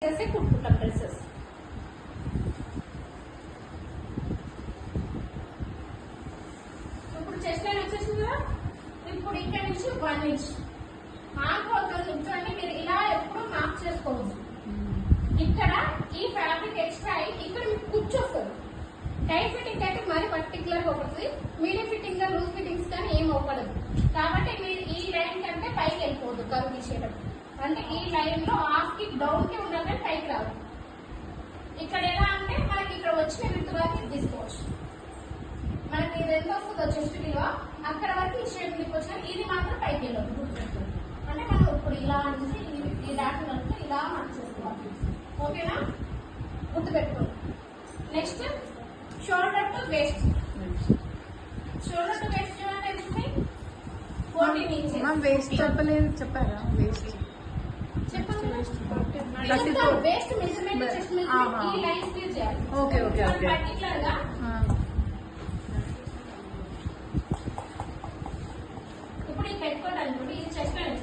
కుట్టుకుంటాం dresses. ఇప్పుడు chest line వచ్చేసింది కదా. ఇప్పుడు ఇక్కడ నుంచి 1 ఇంచ్ మార్క్ అవుతుంది. చూడండి, మీరు ఇలా ఎప్పుడు మార్క్ చేసుకోవచ్చు. ఇక్కడ ఈ ఫ్యాబ్రిక్ ఎక్స్ట్రా అయ్యి ఇక్కడ మీకు కూర్చొస్తుంది. టైట్ ఫిట్టింగ్ అయితే మరి పర్టికులర్ గా ఉంటుంది. మీడియం ఫిట్టింగ్ గా లూజ్ ఫిట్టింగ్స్ కానీ ఏం అవ్వదు. కాబట్టి మీరు ఈ లైన్ కంటే పైకి వెళ్ళిపోదు. కరువు తీసేటప్పుడు అంటే ఈ లైన్ లో హాఫ్ కి డౌన్ కి ఉండాలంటే పైకి రాదు. ఇక్కడ ఎలా అంటే మనకి ఇక్కడ వచ్చిన విత్ వరకు తీసుకోవచ్చు. మనకి ఇది ఎంత వస్తుందో చెస్ట్ విలువ అక్కడ వరకు ఈ షేప్ మీకు వచ్చిన ఇది మాత్రం పైకి వెళ్ళదు. గుర్తుపెట్టుకోండి. అంటే మనం ఇప్పుడు ఇలా నుంచి ఈ దాటి వరకు ఇలా మార్చేసుకోవాలి. ఓకేనా? గుర్తుపెట్టుకోండి. Next shoulder to waste. Shoulder to waste అంటే ఎంత? 14 ఇంచెస్. మనం వేస్ట్ చెప్పలేదు, చెప్పారా? వేస్ట్ చెప్పండి. Veist waste measurement chest measurement ఈ లైన్స్ క్లియర్ చేయాలి. Okay okay okay. పర్టికులర్ గా ఇప్పుడు ఇది పెట్టుకోవడానికి ఇది చెస్ట్ లైన్.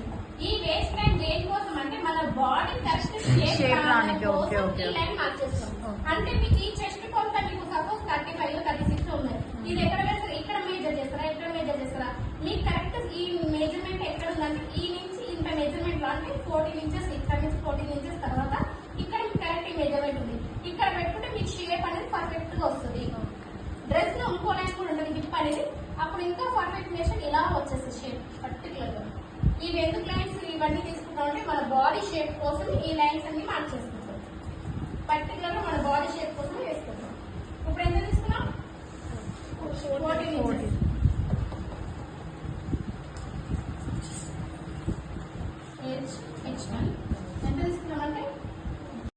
ఈ వేస్ట్ లైన్ దేని కోసం అంటే మన బాడీ కరెక్ట్ షేప్ రావడానికి. Okay okay. ఈ లైన్ మార్క్ చేస్తాం. అంటే మీకు ఈ చెస్ట్ కొంత మీకు సపోజ్ 35 36 ఉన్నాయి. ఇది ఎక్కడ వేస్తారు? ఇక్కడ మేజర్ చేస్తారా, ఇక్కడ మేజర్ చేస్తారా? మీకు కరెక్ట్ ఈ మెజర్మెంట్ ఎక్కడ ఉందంటే ఈ నుంచి ఇంత మెజర్మెంట్ లో అంటే 14 ఇంచెస్, ఇక్కడ నుంచి 14 ఇంచెస్ తర్వాత ఇక్కడ మీకు కరెక్ట్ మెజర్మెంట్ ఉంది. ఇక్కడ పెట్టుకుంటే మీకు షేప్ అనేది పర్ఫెక్ట్ గా వస్తుంది. డ్రెస్ లో ఇంకో లైన్ కూడా ఉంటుంది విప్ అనేది. అప్పుడు ఇంకా పర్ఫెక్ట్ మెషర్ ఇలా వచ్చేస్తుంది షేప్ పర్టికులర్ గా. ఈ 2 లైన్స్ ఇవన్నీ తీసుకున్నాం అంటే మన బాడీ షేప్ కోసం ఈ లైన్స్ అన్ని మార్చాలి.